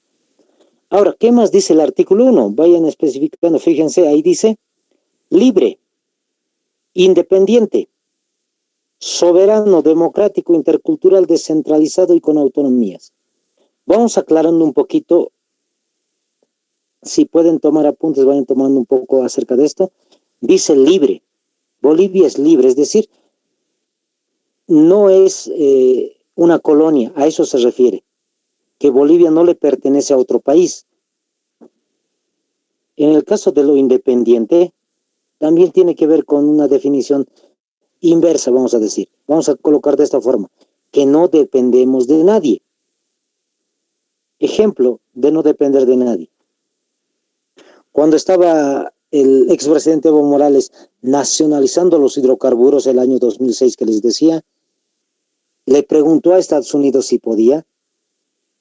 Ahora, ¿qué más dice el artículo 1? Vayan especificando, fíjense, ahí dice libre, independiente, soberano, democrático, intercultural, descentralizado y con autonomías. Vamos aclarando un poquito, si pueden tomar apuntes, vayan tomando un poco acerca de esto. Dice libre, Bolivia es libre, es decir, no es una colonia, a eso se refiere, que Bolivia no le pertenece a otro país. En el caso de lo independiente, también tiene que ver con una definición inversa, vamos a decir. Vamos a colocar de esta forma, que no dependemos de nadie. Ejemplo de no depender de nadie. Cuando estaba el expresidente Evo Morales nacionalizando los hidrocarburos el año 2006 que les decía, le preguntó a Estados Unidos si podía,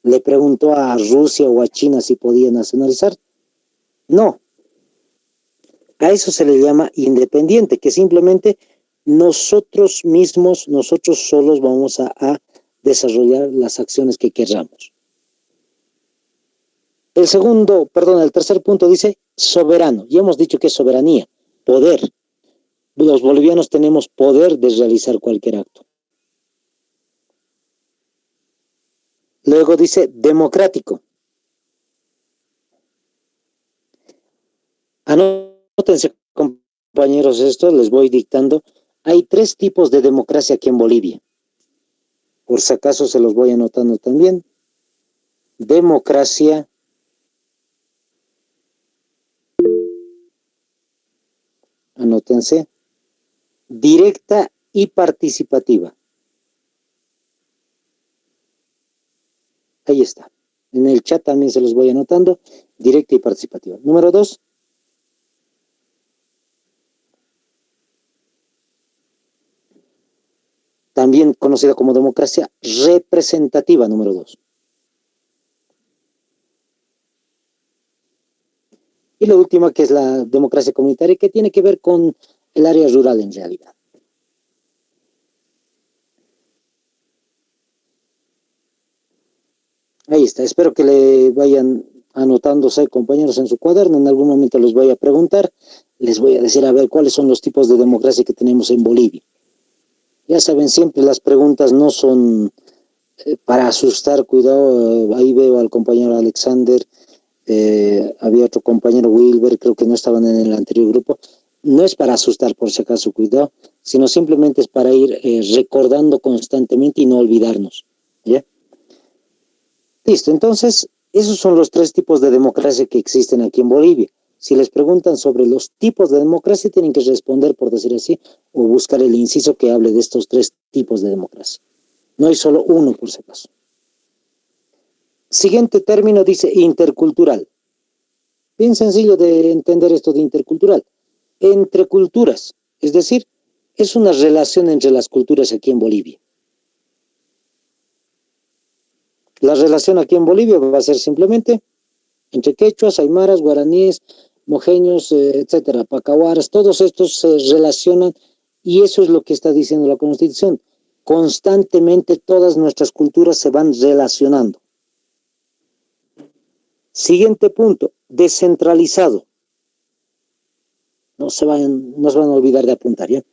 le preguntó a Rusia o a China si podía nacionalizar. No. A eso se le llama independiente, que simplemente nosotros mismos, nosotros solos vamos a desarrollar las acciones que queramos. El tercer punto dice soberano. Ya hemos dicho que es soberanía, poder. Los bolivianos tenemos poder de realizar cualquier acto. Luego dice democrático. Anótense, compañeros, esto les voy dictando. Hay 3 tipos de democracia aquí en Bolivia. Por si acaso se los voy anotando también. Democracia anótense, directa y participativa. Ahí está. En el chat también se los voy anotando, directa y participativa. Número 2. También conocida como democracia representativa, número 2. Y la última, que es la democracia comunitaria, que tiene que ver con el área rural en realidad. Ahí está, espero que le vayan anotándose, compañeros, en su cuaderno. En algún momento les voy a preguntar, les voy a decir a ver cuáles son los tipos de democracia que tenemos en Bolivia. Ya saben, siempre las preguntas no son para asustar, cuidado, ahí veo al compañero Alexander, había otro compañero Wilber, creo que no estaban en el anterior grupo. No es para asustar, por si acaso, cuidado, sino simplemente es para ir recordando constantemente y no olvidarnos, ¿ya? Listo, entonces, esos son los 3 tipos de democracia que existen aquí en Bolivia. Si les preguntan sobre los tipos de democracia, tienen que responder, por decir así, o buscar el inciso que hable de estos 3 tipos de democracia. No hay solo uno, por si acaso. Siguiente término dice intercultural. Bien sencillo de entender esto de intercultural. Entre culturas, es decir, es una relación entre las culturas aquí en Bolivia. La relación aquí en Bolivia va a ser simplemente entre quechuas, aymaras, guaraníes, mojeños, etcétera, pacahuaras, todos estos se relacionan Y eso es lo que está diciendo la Constitución. Constantemente todas nuestras culturas se van relacionando. Siguiente punto, descentralizado. No se van a olvidar de apuntar, ¿ya?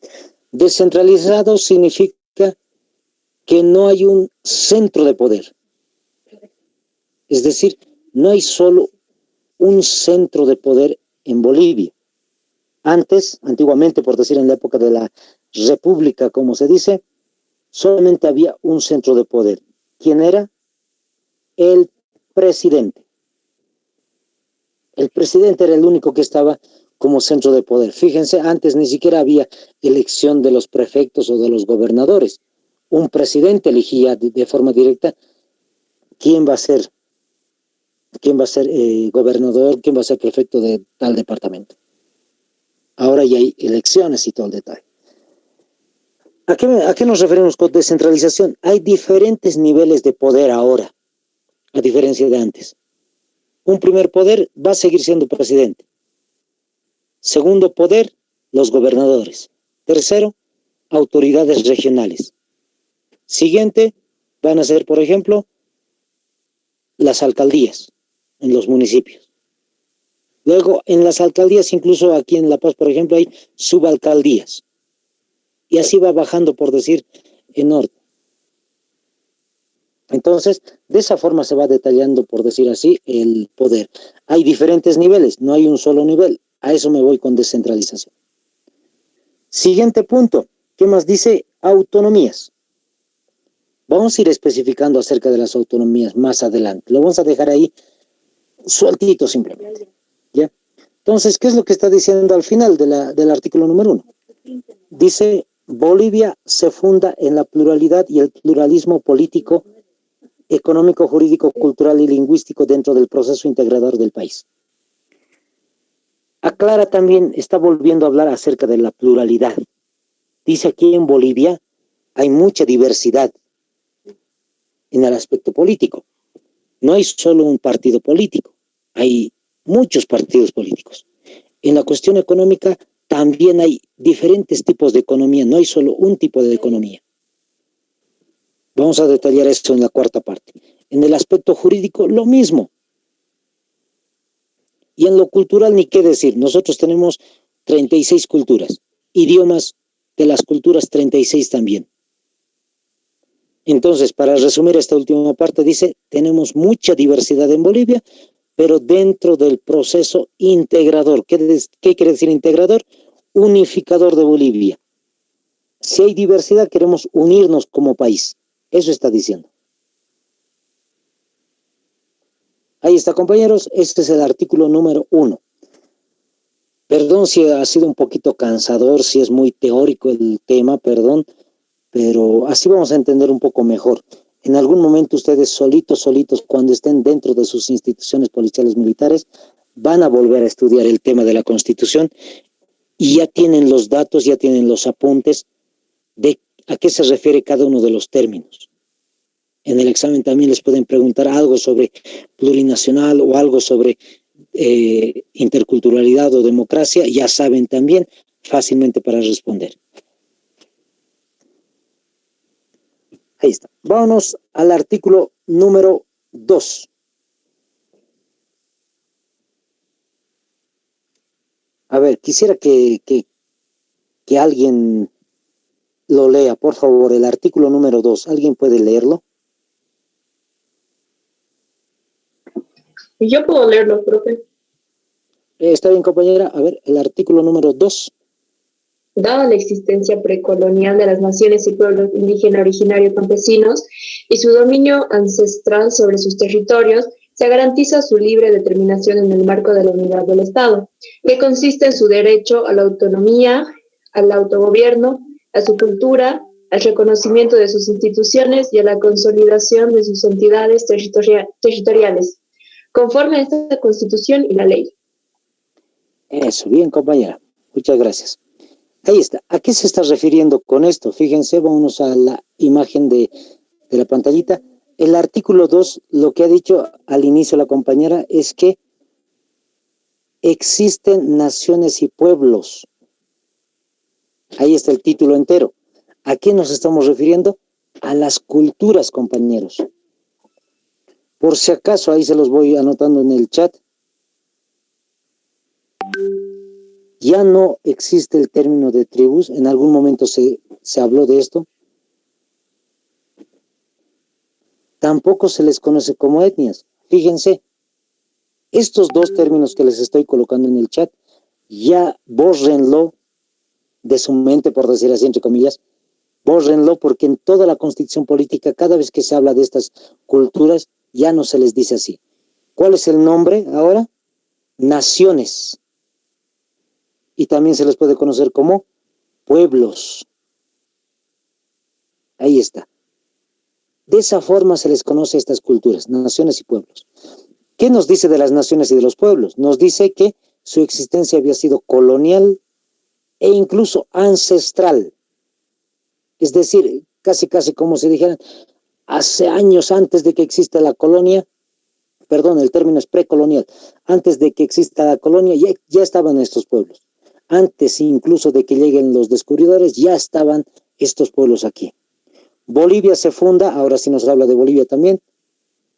Descentralizado significa que no hay un centro de poder. Es decir, no hay solo un centro de poder en Bolivia. Antiguamente, por decir en la época de la República, como se dice, solamente había un centro de poder. ¿Quién era? El presidente. El presidente era el único que estaba como centro de poder. Fíjense, antes ni siquiera había elección de los prefectos o de los gobernadores. Un presidente elegía de forma directa quién va a ser gobernador, quién va a ser prefecto de tal departamento. Ahora ya hay elecciones y todo el detalle. ¿A qué nos referimos con descentralización? Hay diferentes niveles de poder ahora, a diferencia de antes. Un primer poder va a seguir siendo presidente. Segundo poder, los gobernadores. Tercero, autoridades regionales. Siguiente, van a ser, por ejemplo, las alcaldías en los municipios. Luego, en las alcaldías, incluso aquí en La Paz, por ejemplo, hay subalcaldías. Y así va bajando, por decir, en orden. Entonces, de esa forma se va detallando, por decir así, el poder. Hay diferentes niveles, no hay un solo nivel. A eso me voy con descentralización. Siguiente punto, ¿qué más dice? Autonomías. Vamos a ir especificando acerca de las autonomías más adelante. Lo vamos a dejar ahí sueltito simplemente. ¿Ya? Entonces, ¿qué es lo que está diciendo al final del artículo número 1? Dice, Bolivia se funda en la pluralidad y el pluralismo político, económico, jurídico, cultural y lingüístico dentro del proceso integrador del país. Aclara también, está volviendo a hablar acerca de la pluralidad. Dice aquí en Bolivia hay mucha diversidad en el aspecto político. No hay solo un partido político, hay muchos partidos políticos. En la cuestión económica también hay diferentes tipos de economía, no hay solo un tipo de economía. Vamos a detallar esto en la cuarta parte. En el aspecto jurídico, lo mismo. Y en lo cultural, ni qué decir. Nosotros tenemos 36 culturas. Idiomas de las culturas, 36 también. Entonces, para resumir esta última parte, dice, tenemos mucha diversidad en Bolivia, pero dentro del proceso integrador. ¿Qué quiere decir integrador? Unificador de Bolivia. Si hay diversidad, queremos unirnos como país. Eso está diciendo. Ahí está, compañeros. Este es el artículo número 1. Perdón si ha sido un poquito cansador, si es muy teórico el tema, perdón, pero así vamos a entender un poco mejor. En algún momento ustedes solitos, cuando estén dentro de sus instituciones policiales militares, van a volver a estudiar el tema de la Constitución y ya tienen los datos, ya tienen los apuntes de a qué se refiere cada uno de los términos. En el examen también les pueden preguntar algo sobre plurinacional o algo sobre interculturalidad o democracia, ya saben también fácilmente para responder. Ahí está. Vámonos al artículo número 2. A ver, quisiera que alguien lo lea, por favor, el artículo número 2. ¿Alguien puede leerlo? Yo puedo leerlo, profe. Está bien, compañera. A ver, el artículo número 2. Dada la existencia precolonial de las naciones y pueblos indígenas originarios campesinos y su dominio ancestral sobre sus territorios, se garantiza su libre determinación en el marco de la unidad del Estado, que consiste en su derecho a la autonomía, al autogobierno, a su cultura, al reconocimiento de sus instituciones y a la consolidación de sus entidades territoriales, conforme a esta Constitución y la ley. Eso, bien, compañera. Muchas gracias. Ahí está. ¿A qué se está refiriendo con esto? Fíjense, vámonos a la imagen de la pantallita. El artículo 2, lo que ha dicho al inicio la compañera es que existen naciones y pueblos Ahí está el título entero. ¿A qué nos estamos refiriendo? A las culturas, compañeros. Por si acaso, ahí se los voy anotando en el chat. Ya no existe el término de tribus. En algún momento se habló de esto. Tampoco se les conoce como etnias. Fíjense, estos dos términos que les estoy colocando en el chat, ya bórrenlo de su mente, por decir así, entre comillas, bórrenlo, porque en toda la Constitución política, cada vez que se habla de estas culturas, ya no se les dice así. ¿Cuál es el nombre ahora? Naciones. Y también se les puede conocer como pueblos. Ahí está. De esa forma se les conoce a estas culturas, naciones y pueblos. ¿Qué nos dice de las naciones y de los pueblos? Nos dice que su existencia había sido colonial e incluso ancestral. Es decir, casi como si dijeran, hace años antes de que exista la colonia, perdón, el término es precolonial, antes de que exista la colonia ya estaban estos pueblos. Antes incluso de que lleguen los descubridores, ya estaban estos pueblos aquí. Bolivia se funda, ahora sí nos habla de Bolivia también.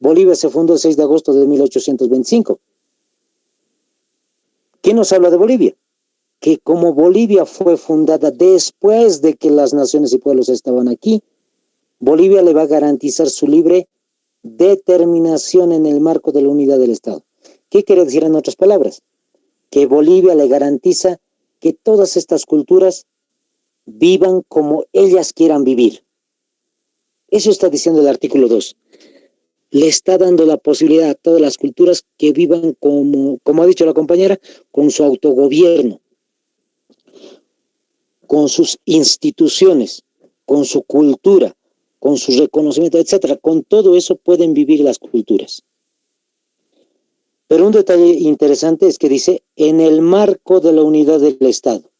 Bolivia se fundó el 6 de agosto de 1825. ¿Qué nos habla de Bolivia? Que como Bolivia fue fundada después de que las naciones y pueblos estaban aquí, Bolivia le va a garantizar su libre determinación en el marco de la unidad del Estado. ¿Qué quiere decir en otras palabras? Que Bolivia le garantiza que todas estas culturas vivan como ellas quieran vivir. Eso está diciendo el artículo 2. Le está dando la posibilidad a todas las culturas que vivan como ha dicho la compañera, con su autogobierno, con sus instituciones, con su cultura, con su reconocimiento, etcétera. Con todo eso pueden vivir las culturas. Pero un detalle interesante es que dice, en el marco de la unidad del Estado,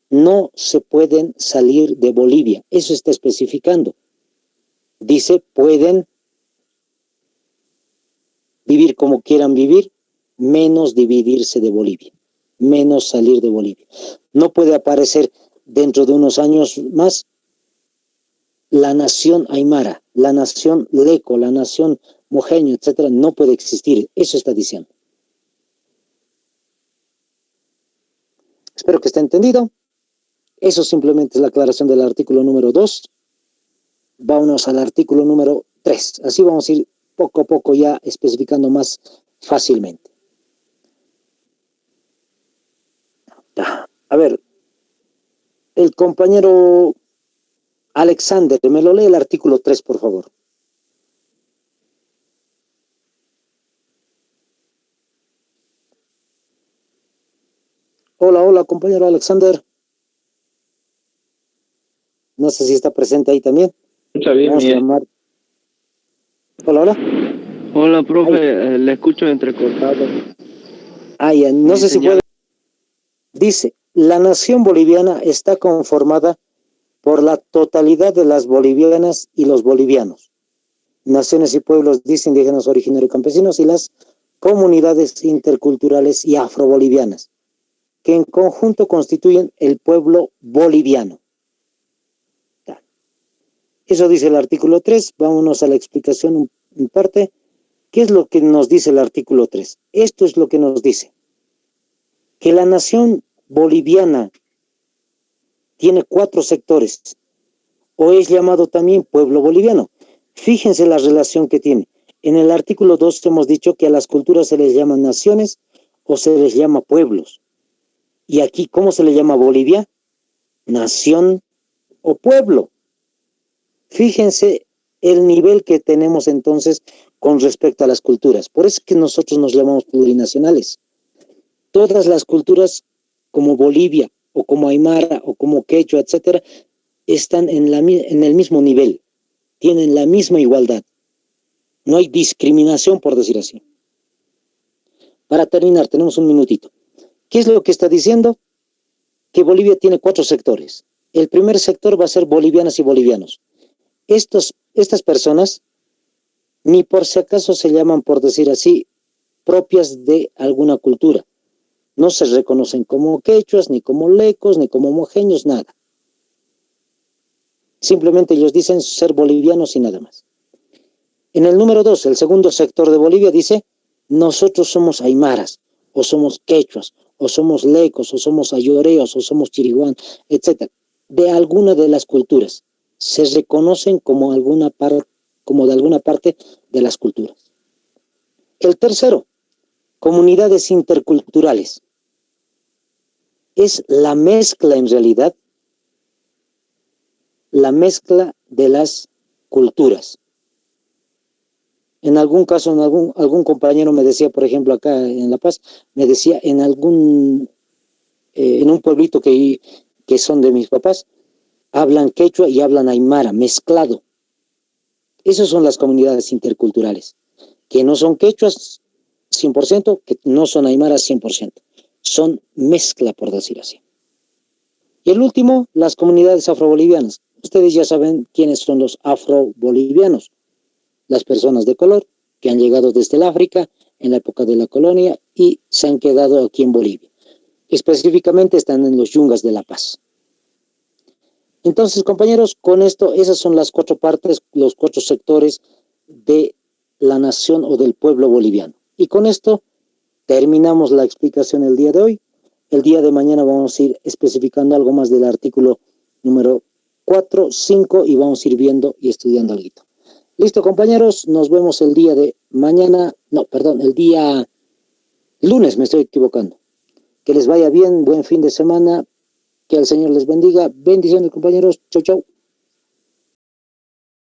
no se pueden salir de Bolivia. Eso está especificando. Dice, pueden vivir como quieran vivir, menos dividirse de Bolivia, menos salir de Bolivia. No puede aparecer dentro de unos años más la nación aymara, la nación leco, la nación mojeño, etcétera. No puede existir. Eso está diciendo. Espero que esté entendido. Eso simplemente es la aclaración del artículo número 2. Vámonos al artículo número 3. Así vamos a ir poco a poco ya especificando más fácilmente. A ver, el compañero Alexander, me lo lee el artículo 3, por favor. Hola, compañero Alexander. No sé si está presente ahí también. Escucha bien, llamar. Hola. Hola, profe, le escucho entrecortado. Ya, no sé si puede. Dice, la nación boliviana está conformada por la totalidad de las bolivianas y los bolivianos, naciones y pueblos indígenas, originarios y campesinos, y las comunidades interculturales y afrobolivianas, que en conjunto constituyen el pueblo boliviano. Eso dice el artículo 3. Vámonos a la explicación en parte. ¿Qué es lo que nos dice el artículo 3? Esto es lo que nos dice. Que la nación boliviana tiene 4 sectores, o es llamado también pueblo boliviano. Fíjense la relación que tiene. En el artículo 2 hemos dicho que a las culturas se les llama naciones o se les llama pueblos. Y aquí, ¿cómo se le llama a Bolivia? Nación o pueblo. Fíjense el nivel que tenemos entonces con respecto a las culturas. Por eso es que nosotros nos llamamos plurinacionales. Todas las culturas como Bolivia o como Aymara o como Quechua, etcétera, están en el mismo nivel, tienen la misma igualdad. No hay discriminación, por decir así. Para terminar, tenemos un minutito. ¿Qué es lo que está diciendo? Que Bolivia tiene 4 sectores. El primer sector va a ser bolivianas y bolivianos. Estas personas, ni por si acaso se llaman, por decir así, propias de alguna cultura. No se reconocen como quechuas, ni como lecos, ni como mojeños, nada. Simplemente ellos dicen ser bolivianos y nada más. En el número 2, el segundo sector de Bolivia dice, nosotros somos aymaras, o somos quechuas, o somos lecos, o somos ayoreos, o somos chiriguán, etc. De alguna de las culturas. Se reconocen como de alguna parte de las culturas. El tercero, comunidades interculturales. Es la mezcla en realidad, la mezcla de las culturas. En algún caso, algún compañero me decía, por ejemplo, acá en La Paz, me decía en un pueblito que son de mis papás, hablan quechua y hablan aymara, mezclado. Esas son las comunidades interculturales, que no son quechuas 100%, que no son aymaras 100%. Son mezcla, por decir así. Y el último, las comunidades afrobolivianas. Ustedes ya saben quiénes son los afrobolivianos. Las personas de color que han llegado desde el África en la época de la colonia y se han quedado aquí en Bolivia. Específicamente están en los Yungas de La Paz. Entonces, compañeros, con esto, esas son las 4 partes, los 4 sectores de la nación o del pueblo boliviano. Y con esto terminamos la explicación el día de hoy. El día de mañana vamos a ir especificando algo más del artículo número 4, 5 y vamos a ir viendo y estudiando algo. Listo, compañeros, nos vemos el día de mañana, el día lunes, me estoy equivocando. Que les vaya bien, buen fin de semana, que el Señor les bendiga. Bendiciones, compañeros. Chau, chau.